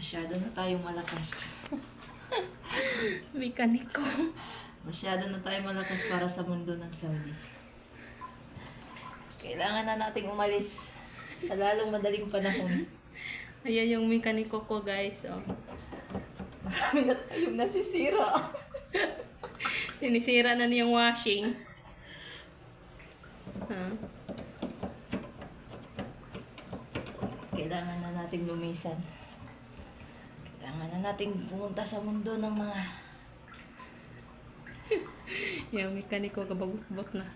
Masyado na tayong malakas. Mekaniko. Masyado na tayong malakas para sa mundo ng Saudi. Kailangan na nating umalis sa lalong madaling panahon. Ayan yung mekaniko ko, guys. Oh. Marami na tayong nasisira. Sinisira na niyang washing. Huh? Kailangan na nating lumisan. Kailangan na nating pumunta sa mundo ng mga... Yung mekaniko kabagot-bot na.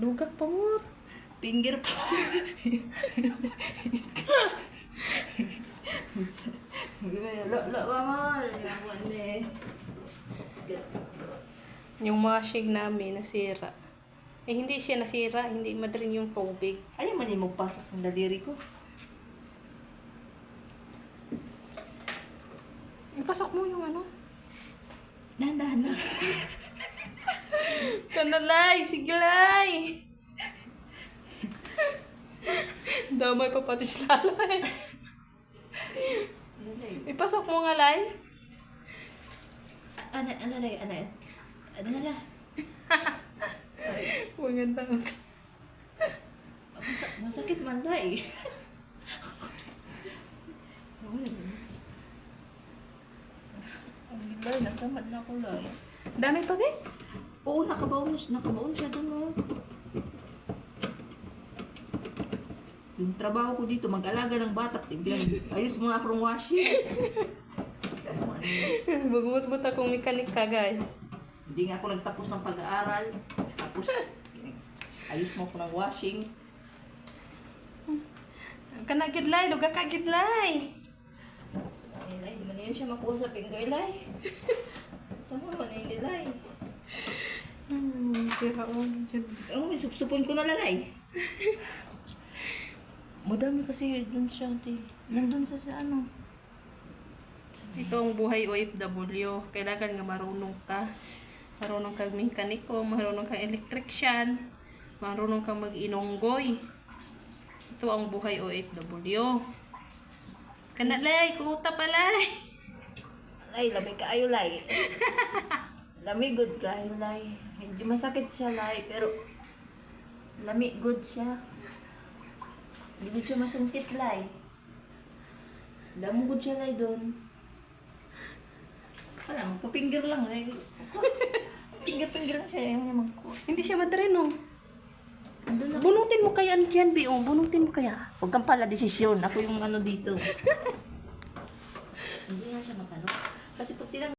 Lugak pa mo. Finger pa. Lo, mama. Yung washing namin nasira. Eh, hindi siya nasira. Hindi madrin yung tubig. Ayaw man yung magpasok ng daliri ko. Ipasok mo yung ano. Dahan-dahan na. Kanalay! Sige, lay! Damay pa pati si lalay. Ipasok mo nga, lay. Ano na. Huwag ang taon. Masakit man dahil. Ang gilay, nasamad na ako lang. Dami pa, be? Oo, nakabaon siya doon. Oh. Yung trabaho ko dito, mag-alaga ng bata. Ayos mo nga akong washing. Bagumot-bot akong mekanika, guys. Hindi nga ako nagtapos ng pag-aaral. Tapos, ayos mo ako ng washing. Kanagidlay, luga kagidlay. So, nilay, di man yun siya makuha sa finger lay. Sama man yung nilay. Tira ko dyan. Oo, supsupon ko na lalay. Madami kasi dun siya, nandun sa ano. Ito ang buhay OFW. Kailangan nga marunong ka. Marunong kang mekaniko, marunong kang electrician, marunong kang mag-inonggoy. Ito ang buhay OFW. Kanalay, kuta palay. Ay, lamig ka ayo lay. Lamig good ka ayo lay. Medyo masakit siya lay, pero lamig good siya. Hindi good siya masungkit lay. Lamog good siya lay doon. Wala, magpa-finger lang lay. Finger lang siya yung magkuha. Hindi siya madreno. Andun lang. Bunutin mo kaya dyan, Bio. Bunutin mo kaya. Huwag kang pala desisyon. Ako yung ano dito. Hindi nga siya mapano. Kasi pag tinang